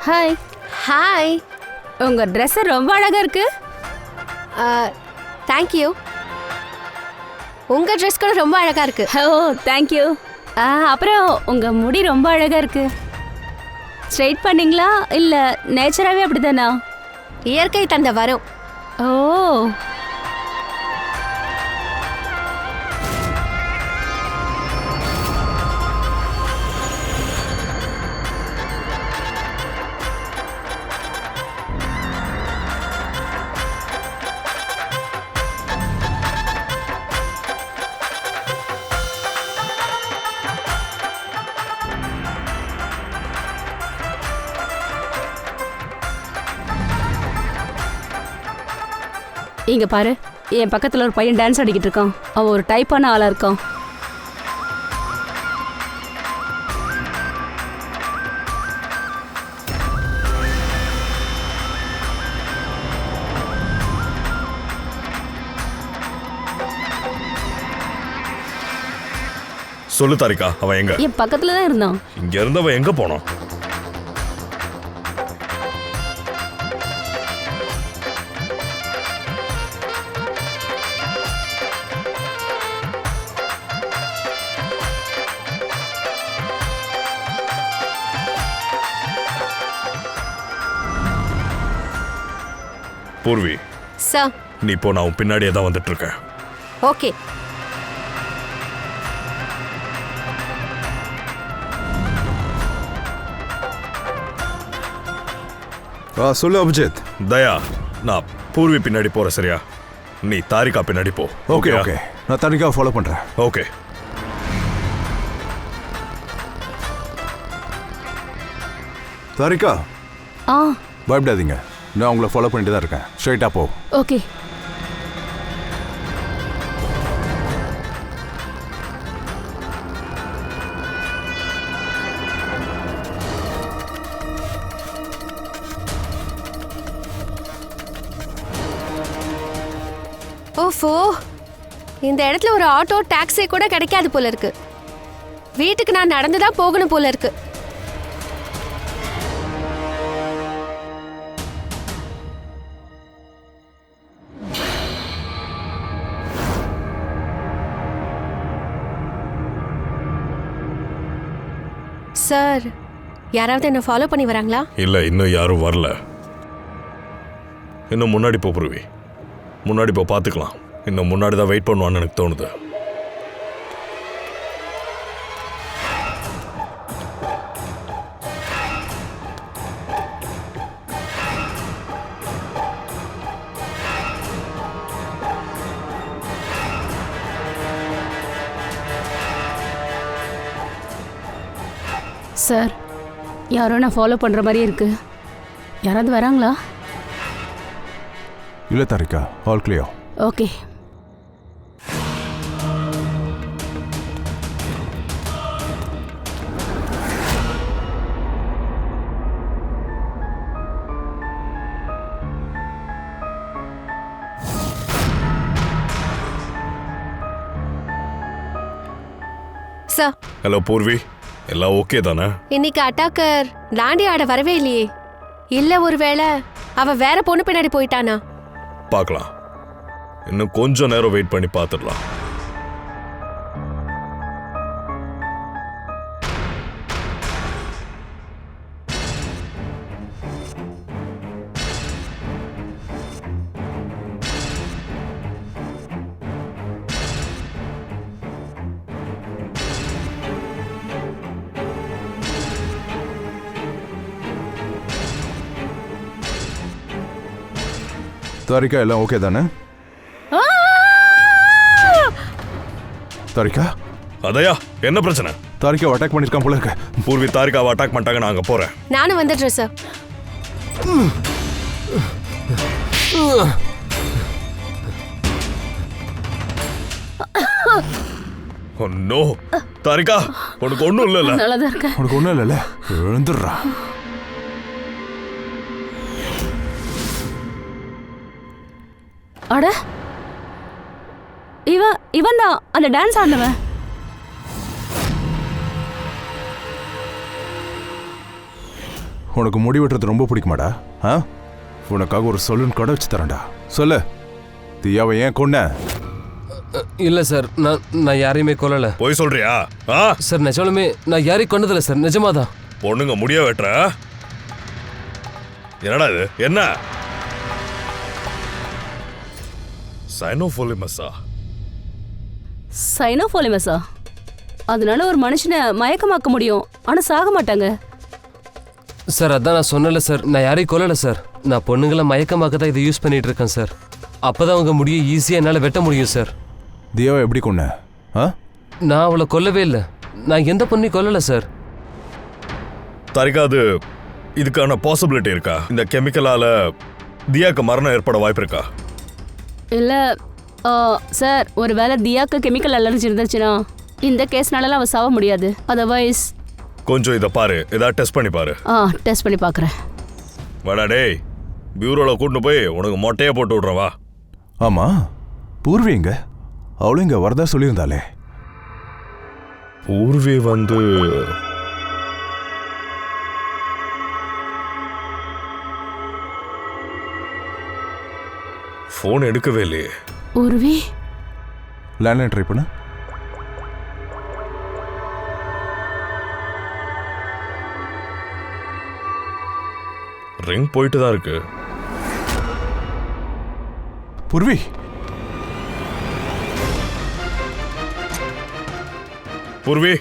Hi. Hi. உங்க Dress ரொம்ப அழகா இருக்கு. தேங்க்யூ. உங்க ட்ரெஸ் கூட ரொம்ப அழகா இருக்கு. ஓ தேங்க்யூ. அப்புறம் உங்க முடி ரொம்ப அழகா இருக்கு. ஸ்ட்ரைட் பண்ணீங்களா இல்ல நேச்சராகவே அப்படிதானா? இயற்கை தந்த வரம். ஓ இங்க பாரு, என் பக்கத்துல ஒரு பையன் டான்ஸ் ஆடிக்கிட்டு இருக்கான். அவன் ஒரு டைப்பான ஆளா இருக்கான். சொல்லு தாரிகா, அவன் எங்க? என் பக்கத்துல தான் இருந்தான். இங்க இருந்தவன் எங்க போனான்? பூர்வி, சார். நீ இப்போ நான் உன் பின்னாடியே தான் வந்துட்டு இருக்கேன். ஓகே. சொல்லு அபிஜித். தயா, நான் பூர்வி பின்னாடி போறேன், சரியா? நீ தாரிகா பின்னாடி போ. ஓகே ஓகே, நான் தாரிகாவை ஃபாலோ பண்றேன். ஓகே. தாரிகா, ஆ பயப்படாதீங்க, நான் உங்களை ஃபாலோ பண்ணிட்டு தான் இருக்கேன். ஸ்ட்ரைட்டா போ. ஓகே. ஓஃபோ, இந்த இடத்துல ஒரு ஆட்டோ டாக்ஸி கூட கிடைக்காது போல இருக்கு. வீட்டுக்கு நான் நடந்து தான் போகணும் போல இருக்கு. சார், யாராவது என்ன ஃபாலோ பண்ணி வராங்களா? இல்ல, இன்னும் யாரும் வரல. இன்னும் முன்னாடி போ பூர்வி, முன்னாடி போ, பார்த்துக்கலாம். இன்னும் முன்னாடி தான் வெயிட் பண்ணுவான்னு எனக்கு தோணுது. சார், யாரோ நான் ஃபாலோ பண்ற மாதிரியே இருக்கு. யாராவது வராங்களா? இல்ல Tarika, all clear. Okay. Sir. Hello Purvi, எல்லாம் ஓகே தானே? இன்னைக்கு அட்டாக்கர் லாண்டி ஆட வரவே இல்லையே. இல்ல ஒருவேளை அவ வேற பொண்ணு பின்னாடி போயிட்டானா? பார்க்கலாம், இன்னும் கொஞ்சம் நேரம் வெயிட் பண்ணி பார்த்துடலாம். தாரிகா, எல்லாம் ஓகே தானே? தாரிகா, அதையா, என்ன பிரச்சனை? தாரிகாவை அட்டாக் பண்ணிருக்கான் போல இருக்க. பூர்வி தாரிகாவை அட்டாக் பண்ணிட்டாங்க, நான் அங்க போறேன். நானும் வந்துடுறேன் சார். நோ தாரிகா, உனக்கு ஒண்ணும் இல்லைல்ல? நல்லதா இருக்க. உனக்கு ஒண்ணும் இல்லைல்ல? எழுந்துடுறா. அட, இவன் தான் அந்த டான்ஸ் ஆடினவன். உனக்கு முடி வெட்டுறது ரொம்ப பிடிக்குமாடா? உனக்காக ஒரு சொல்லுன்னு கடை வச்சு தரேன்டா. சொல்லு, தியாவை ஏன் கொன்ன? இல்ல சார், நான் யாரையுமே கொல்லல. போய் சொல்றியா? சார், நிஜமாலுமே நான் யாரையும் கொன்னதில்ல சார், நிஜமாதான். பொண்ணுங்க முடிய வெட்டுற? என்னடா இது? என்ன சைனோஃபோலிமஸா? சைனோஃபோலிமஸா? அதனால ஒரு மனுஷனை மயக்கமாக்க முடியும், ஆனா சாக மாட்டாங்க. சார், அதான் நான் சொன்னல சார், நான் யாரையும் கொல்லல சார். நான் பொண்ணுங்களை மயக்கமாக்க தான் இதை யூஸ் பண்ணிட்டு இருக்கேன் சார். அப்பதான் அவங்க முடிய ஈஸியா என்னால வெட்ட முடியும் சார். தியாவை எப்படி கொன்ன? நான் அவளை கொல்லவே இல்லை. நான் எந்த பொண்ணையும் கொல்லல சார். தாரிகா, அது இதுக்கான பாசிபிலிட்டி இருக்கா? இந்த கெமிக்கலால தியாக்கு மரணம் ஏற்பட வாய்ப்பு இருக்கா? இல்ல சார், ஒருவேளை தியாக்கு கெமிக்கல் அலர்ஜி இருந்துச்சுன்னா இந்த கேஸ்னால அவ சாவ முடியாது. அதர்வைஸ் கொஞ்சம் இதை பாரு, ஏதாவது டெஸ்ட் பண்ணி பாரு. டெஸ்ட் பண்ணி பார்க்குறேன். வாடா டேய், பியூரோவில் கூட்டிட்டு போய் உனக்கு மொட்டையை போட்டு விட்றேன் வா. ஆமா, பூர்வி எங்க? அவளும் இங்க வரதா சொல்லியிருந்தாளே. ஊர்வே வந்து ஃபோன் எடுக்கவே இல்லையே. உருவி லேண்ட்லைன் ட்ரை பண்ண. ரிங் போயிட்டு தான் இருக்கு. பூர்வி, பூர்வி,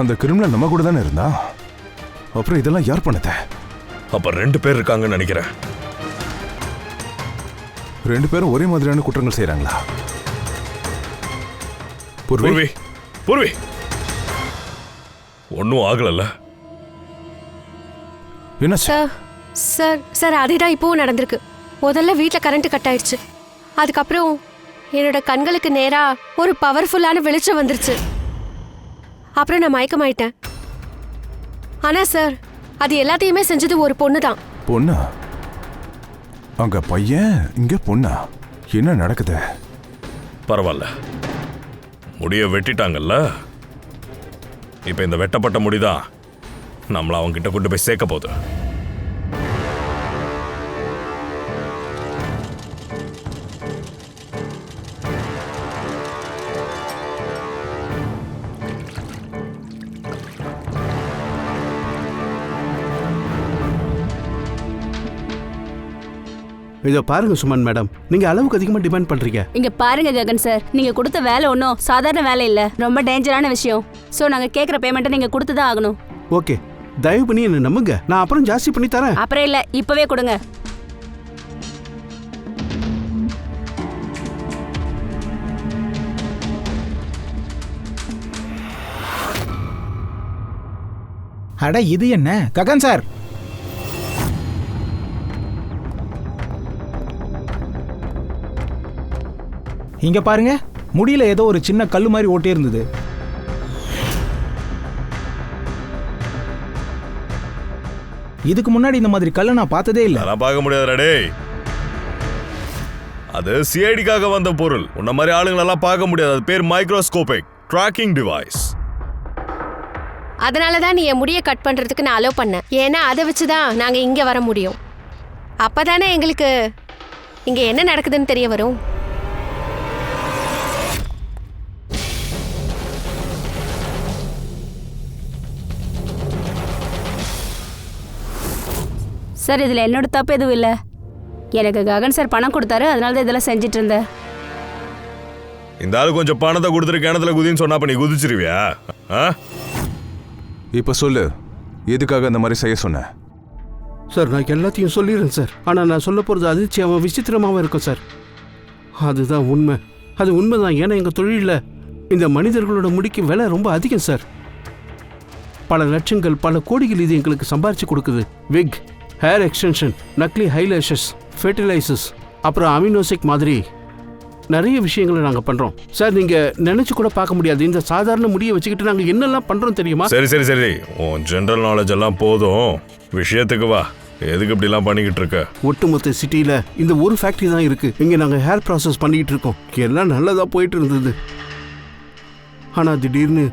அந்த கிரிமினல் நம்ம கூட தானே இருந்தா, அப்புறம் இதெல்லாம் யார் பண்ணத? அப்ப 2 பேர் இருக்காங்கன்னு நினைக்கிறேன். 2 பேரும் ஒரே மாதிரியான குற்றங்கள் செய்யறாங்களா? பூர்வி, பூர்வி, ஒன்னும் ஆகலல்ல? என்ன சார் சார் சார் அதேதான் இப்போவும் நடந்திருக்கு. முதல்ல வீட்டில் கரண்ட் கட் ஆயிடுச்சு. அதுக்கப்புறம் என்னோட கண்களுக்கு நேரா ஒரு பவர்ஃபுல்லான வெளிச்சம் வந்துருச்சு. அப்புறம் நான் மயக்கமாயிட்டேன். ஆனா சார், அது எல்லாத்தையுமே செஞ்சது ஒரு பொண்ணு தான். பொண்ணா? அங்க பையன், இங்க பொண்ணா? என்ன நடக்குது? பரவாயில்ல, முடிய வெட்டிட்டாங்கல்ல. இப்ப இந்த வெட்டப்பட்ட முடிதான் நம்மள அவங்க கிட்ட கொண்டு போய் சேர்க்க போகுது. இதை பாருங்க சுமன் மேடம், நீங்க அளவுக்கு அதிகமா டிமாண்ட் பண்றீங்க. இங்க பாருங்க ககன் சார், நீங்க கொடுத்த வேலை ஒன்றும் சாதாரண வேலை இல்ல, ரொம்ப டேஞ்சரான விஷயம். சோ நாங்க கேக்குற பேமெண்ட்டை நீங்க கொடுத்துதான் ஆகணும். ஓகே, தயவு பண்ணி என்ன நம்புங்க, நான் அப்புறம் ஜாஸ்தி பண்ணி தரேன். அப்புறம் இல்ல, இப்பவே கொடுங்க. அட இது என்ன ககன் சார்? இங்க பாருங்க, முடியல ஏதோ ஒரு சின்ன கல்லு மாதிரி ஓட்டி இருந்தது. இதுக்கு முன்னாடி இந்த மாதிரி கல்லை நான் பார்த்ததே இல்லை. அதெல்லாம் பார்க்க முடியாதுடா டேய். அது சிஐடிக்காக வந்த பொருள். உன்ன மாதிரி ஆளுங்களெல்லாம் பார்க்க முடியாது. அது பேர் மைக்ரோஸ்கோபிக் ட்ராக்கிங் டிவைஸ். அதனால தான் நீ என் முடியை கட் பண்றதுக்கு நான் அலோவ் பண்ணேன். ஏன்னா அதை வச்சு தான் நாங்கள் இங்கே வர முடியும். அப்பதானே எங்களுக்கு இங்கே என்ன நடக்குதுன்னு தெரிய வரும். சார், இதுல என்னோட தப்பு எதுவும் இல்ல. எனக்கு ககன் சார் பணம் கொடுத்தாரு, அதனால தான் இதெல்லாம் செஞ்சுட்டு இருந்தேன். இந்த ஆளு கொஞ்சம் பணத்தை கொடுத்துட்டு கிணத்துல குதின்னு சொன்னா நீ குதிச்சிருவியா? இப்ப சொல்லு, எதுக்காக அந்த மாதிரி செய்ய சொன்ன? சார், நான் எல்லாத்தையும் சொல்லிடுறேன் சார். ஆனால் நான் சொல்ல போகிறது அதிர்ச்சியாகவும் விசித்திரமாகவும் இருக்கும் சார். அதுதான் உண்மை. அது உண்மைதான். ஏன்னா எங்கள் தொழிலில் இந்த மனிதர்களோட முடிக்கு விலை ரொம்ப அதிகம் சார். பல லட்சங்கள், பல கோடிகள் இது எங்களுக்கு சம்பாரிச்சு கொடுக்குது. விக், ஹேர் எக்ஸ்டென்ஷன், நக்லி ஹைலேஷஸ், ஃபெர்டிலைசர்ஸ், அப்புறம் அமினோசிக் மாதிரி நிறைய விஷயங்களை நாங்கள் பண்ணுறோம் சார். நீங்கள் நினச்சி கூட பார்க்க முடியாது. இந்த சாதாரண முடியை வச்சுக்கிட்டு நாங்கள் என்னெல்லாம் பண்ணுறோம் தெரியுமா? சரி சரி சரி, உன் ஜென்ரல் நாலேஜ் எல்லாம் போதும், விஷயத்துக்கு வா. எதுக்கு இப்படிலாம் பண்ணிக்கிட்டு இருக்க? ஒட்டுமொத்த சிட்டியில் இந்த ஒரு ஃபேக்ட்ரி தான் இருக்குது. இங்கே நாங்கள் ஹேர் ப்ராசஸ் பண்ணிக்கிட்டு இருக்கோம். எல்லாம் நல்லதாக போயிட்டு இருந்தது. ஆனால் திடீர்னு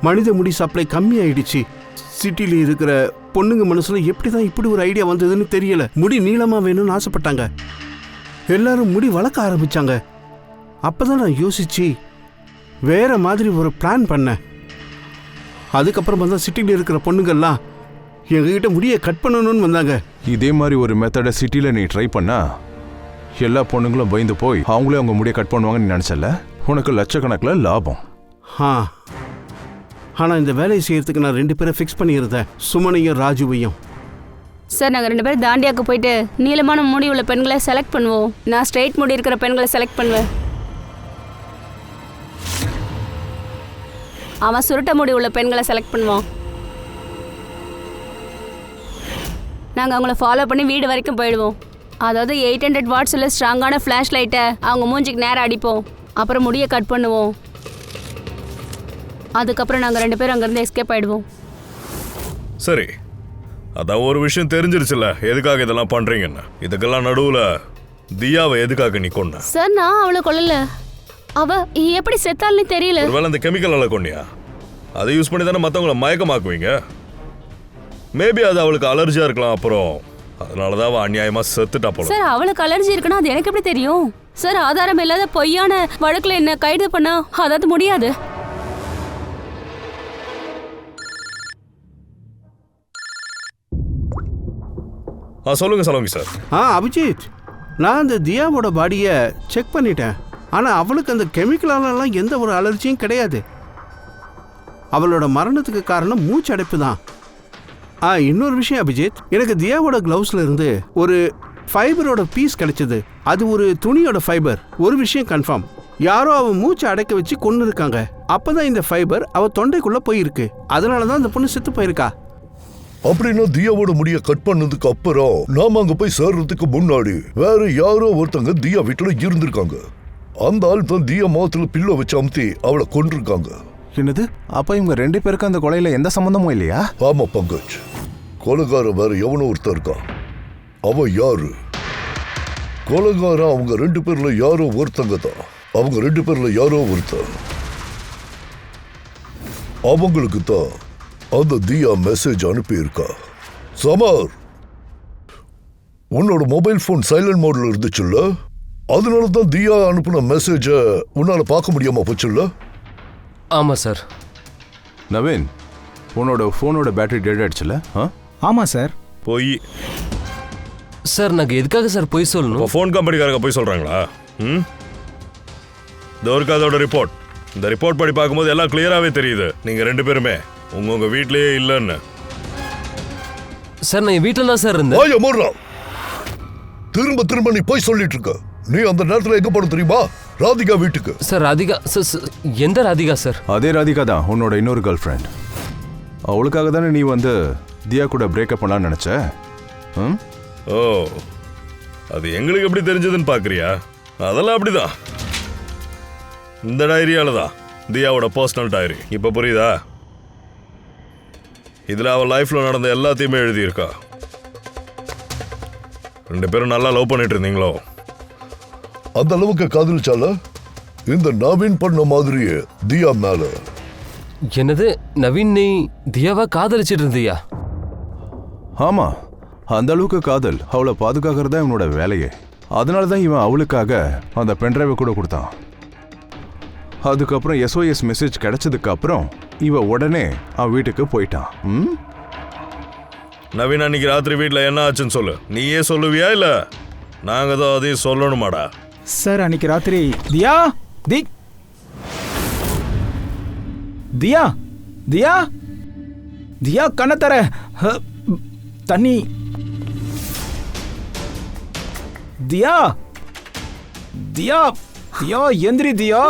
மனித முடி சப்ளை கம்மி ஆயிடுச்சு. சிட்டியில் இருக்கிற பொண்ணுங்க மனசுல எப்படி தான் இப்படி ஒரு ஐடியா வந்ததுன்னு தெரியல. முடி நீளமாக வேணும்னு ஆசைப்பட்டாங்க. எல்லாரும் முடி வளர்க்க ஆரம்பிச்சாங்க. அப்பதான் நான் யோசிச்சு வேற மாதிரி ஒரு பிளான் பண்ணேன். அதுக்கப்புறம் தான் சிட்டியில் இருக்கிற பொண்ணுங்கள்லாம் எங்ககிட்ட முடியை கட் பண்ணணும்னு வந்தாங்க. இதே மாதிரி ஒரு மெத்தடை சிட்டியில் நீ ட்ரை பண்ணா எல்லா பொண்ணுங்களும் பயந்து போய் அவங்களே அவங்க முடியை கட் பண்ணுவாங்கன்னு நினச்சல. உனக்கு லட்சக்கணக்கில் லாபம். ஆனால் இந்த வேலையை செய்யறதுக்கு நான் 2 பேரை ஃபிக்ஸ் பண்ணியிருந்தேன், சுமனையும் ராஜுவையும். சார், நாங்கள் 2 பேரும் தாண்டியாக்கு போயிட்டு நீளமான முடி உள்ள பெண்களை செலக்ட் பண்ணுவோம். நான் ஸ்ட்ரெயிட் முடி இருக்கிற பெண்களை செலக்ட் பண்ணுவேன். அவன் சுருட்ட முடி உள்ள பெண்களை செலக்ட் பண்ணுவான். நாங்கள் அவங்கள ஃபாலோ பண்ணி வீடு வரைக்கும் போயிடுவோம். அதாவது 800 வாட்ஸில் ஸ்ட்ராங்கான ஃப்ளாஷ் லைட்டை அவங்க மூஞ்சிக்கு நேரம் அடிப்போம். அப்புறம் முடியை கட் பண்ணுவோம். அதுக்கப்புறம் நாங்கள் 2 பேரும் அங்கேருந்து எஸ்கேப் ஆயிடுவோம். சரி, அதான் ஒரு விஷயம் தெரிஞ்சிருச்சுல எதுக்காக இதெல்லாம் பண்றீங்கன்னு. இதுக்கெல்லாம் நடுவுல தியாவை எதுக்காக நீ கொன்ன? சார், நான் அவளை கொல்லல. அவ எப்படி செத்தால்னு தெரியல. ஒருவேளை அந்த கெமிக்கலால கொண்டியா? அதை யூஸ் பண்ணி தானே மற்றவங்கள மயக்கமாக்குவீங்க. மேபி அது அவளுக்கு அலர்ஜியா இருக்கலாம். அப்புறம் அதனாலதான் அவள் அநியாயமா செத்துட்டா போல. சார் அவளுக்கு அலர்ஜி இருக்குன்னா அது எனக்கு எப்படி தெரியும்? சார் ஆதாரம் இல்லாத பொய்யான வழக்குல என்ன கைது பண்ணா அதாவது முடியாது. சொல்லுங்க சலோங்கி சார். அபிஜித், நான் அந்த தியாவோட பாடியை செக் பண்ணிட்டேன். ஆனால் அவளுக்கு அந்த கெமிக்கலாலெல்லாம் எந்த ஒரு அலர்ஜியும் கிடையாது. அவளோட மரணத்துக்கு காரணம் மூச்சு அடைப்பு தான். இன்னொரு விஷயம் அபிஜித், எனக்கு தியாவோட கிளவுஸ்ல இருந்து ஒரு ஃபைபரோட பீஸ் கிடைச்சது. அது ஒரு துணியோட ஃபைபர். ஒரு விஷயம் கன்ஃபார்ம், யாரோ அவ மூச்சு அடைக்க வச்சு கொண்டு இருக்காங்க. அப்பதான் இந்த ஃபைபர் அவ தொண்டைக்குள்ள போயிருக்கு. அதனாலதான் அந்த பொண்ணு செத்து போயிருக்கா. அப்படின்னா தியாவோட முடிய கட் பண்ணதுக்கு அப்புறம் நாம அங்க போய் சேர்றதுக்கு முன்னாடி வேற யாரோ ஒருத்தங்க தியா வீட்டுல இருந்திருக்காங்க. அந்த ஆள் தான் தியா மாத்துல பில்ல வச்சு அமுத்தி அவளை கொண்டிருக்காங்க. என்னது? அப்ப இவங்க 2 பேருக்கு அந்த கொலையில எந்த சம்பந்தமும் இல்லையா? ஆமா பங்கஜ், கொலைகாரன் வேற எவனோ ஒருத்தர் இருக்கான். அவன் யாரு? கொலைகாரன் அவங்க 2 பேர்ல யாரோ ஒருத்தங்க தான். அவங்க 2 பேர்ல யாரோ ஒருத்தர். அவங்களுக்கு தான் அந்த தியா மெசேஜ் அனுப்பியிருக்கா. சமர், உன்னோட மொபைல் போன் சைலண்ட் மோட்ல இருந்துச்சுல்ல? அதனால தான் தியா அனுப்பின மெசேஜ உன்னால பார்க்க முடியாம போச்சுல்ல? ஆமா சார். நவீன், உன்னோட போனோட பேட்டரி டெட் ஆயிடுச்சுல? ஆமா சார். போய் சார் நாங்க எதுக்காக சார் போய் சொல்லணும்? ஃபோன் கம்பெனிக்காரங்க போய் சொல்றாங்களா? அதோட ரிப்போர்ட். இந்த ரிப்போர்ட் படி பார்க்கும்போது எல்லாம் கிளியராகவே தெரியுது. நீங்க 2 பேருமே உங்க வீட்லயே இல்லைன்னு. சார் நான் என் வீட்டில் தான் சார் இருந்தேன். திரும்ப திரும்ப நீ போய் சொல்லிட்டு இருக்க. நீ அந்த நேரத்தில் எங்க போன தெரியுமா? ராதிகா வீட்டுக்கு. சார் ராதிகா? எந்த ராதிகா சார்? அதே ராதிகா தான், உன்னோட இன்னொரு கேர்ள் ஃப்ரெண்ட். அவளுக்காக தானே நீ வந்து தியா கூட பிரேக்கப் பண்ணலான்னு நினைச்ச? ஓ, அது எங்களுக்கு எப்படி தெரிஞ்சதுன்னு பாக்குறியா? அதெல்லாம் அப்படிதான். இந்த டைரியால தான், தியாவோட பர்சனல் டைரி. இப்ப புரியுதா? இதுல அவ லைஃப்ல நடந்த எல்லாத்தையுமே எழுதியிருக்கா. 2 பேரும் நல்லா லவ் பண்ணிட்டு இருந்தீங்களோ? அந்த அளவுக்கு காதலிச்சால இந்த நவீன் பண்ண மாதிரியே தியா மேல. என்னது? நவீன் நீ தியாவா காதலிச்சிட்டு இருந்தியா? ஆமா, அந்த அளவுக்கு காதல். அவளை பாதுகாக்கிறதா இவனோட வேலையே. அதனாலதான் இவன் அவளுக்காக அந்த பென்ட்ரைவை கூட கொடுத்தான். அதுக்கப்புறம் SOS மெசேஜ் கிடைச்சதுக்கு அப்புறம் இவ உடனே அவன் வீட்டுக்கு போயிட்டான். நவீன், அன்னைக்கு ராத்திரி வீட்டில் என்ன ஆச்சுன்னு சொல்லு. நீயே சொல்லுவியா இல்ல நாங்க தான் அதையும் சொல்லணுமாடா? சார் அன்னைக்கு ராத்திரி தியா தியா தியா தியா கண்ண தர தண்ணி. தியா தியா தியா எந்திரி தியா.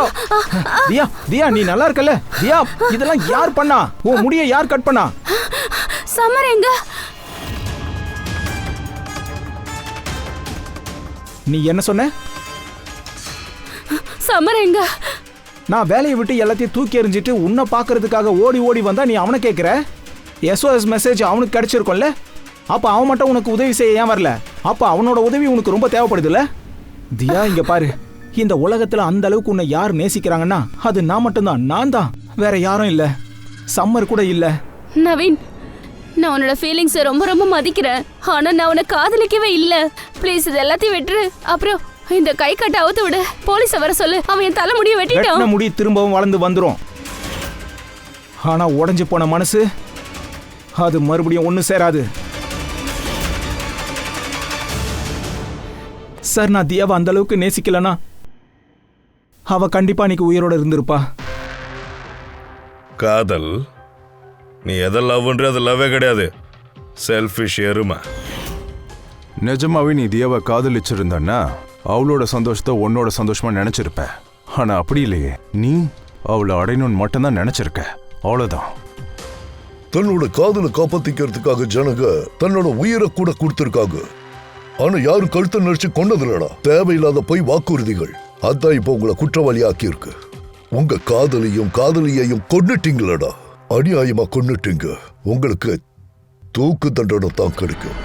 தியா தியா நீ நல்லா இருக்கல? தியா இதெல்லாம் யார் பண்ணா? உன் முடிய யார் கட் பண்ணா? சமர் எங்க? நீ என்ன சொன்ன? சமர் எங்க? நான் வேலையை விட்டு எல்லாத்தையும் தூக்கி எறிஞ்சிட்டு உன்னை பார்க்கறதுக்காக ஓடி ஓடி வந்தா நீ அவனை கேட்குற? SOS மெசேஜ் அவனுக்கு கிடைச்சிருக்கும்ல? அப்ப அவன் மட்டும் உனக்கு உதவி செய்ய ஏன் வரல? அப்ப அவனோட உதவி உனக்கு ரொம்ப தேவைப்படுதுல்ல? தியா இங்க பாரு, இந்த உலகத்துல அந்த அளவுக்கு உன்னை யார் நேசிக்கிறாங்கன்னா அது நான் மட்டும்தான். நான் தான், வேற யாரும் இல்ல. சம்மர் கூட இல்ல. நவீன், நான் உன்னோட ஃபீலிங்ஸை ரொம்ப ரொம்ப மதிக்கிறேன். ஆனா நான் உன்னை காதலிக்கவே இல்ல. ப்ளீஸ் இது எல்லாத்தையும் விட்டுரு. அப்புறம் இந்த கை கட்ட அவுத்து விடு. போலீஸை வர சொல்லு. அவன் என் தலை முடிய வெட்டிட்டான். முடி திரும்பவும் வளர்ந்து வந்துரும். ஆனா உடைஞ்சு போன மனசு அது மறுபடியும் ஒண்ணு சேராது. சார் நான் தியாவை அந்த அளவுக்கு நேசிக்கலனா அவ கண்டிப்பா இன்னைக்கு உயிரோட இருந்திருப்பா. காதல், நீ எதை லவ்ன்ற அது லவ்வே கிடையாது. செல்ஃபிஷ் எருமை. நிஜமாவே நீ தியாவை காதலிச்சிருந்தன்னா அவளோட சந்தோஷத்தை உன்னோட சந்தோஷமா நினைச்சிருப்ப. ஆனா அப்படி இல்லையே. நீ அவளை அடையணும்னு மட்டும்தான் நினைச்சிருக்க. அவ்வளவுதான். தன்னோட காதலை காப்பாத்திக்கிறதுக்காக ஜனங்க தன்னோட உயிரை கூட கொடுத்திருக்காங்க. ஆனா யாரும் கழுத்தை நடிச்சு கொண்டதில்லடா. தேவையில்லாத போய் வாக்குறுதிகள் அதான் இப்ப உங்களை குற்றவாளி ஆக்கி இருக்கு. உங்க காதலியும் காதலியையும் கொன்னுட்டீங்களடா. அநியாயமா கொன்னுட்டீங்க. உங்களுக்கு தூக்கு தண்டனை தான் கிடைக்கும்.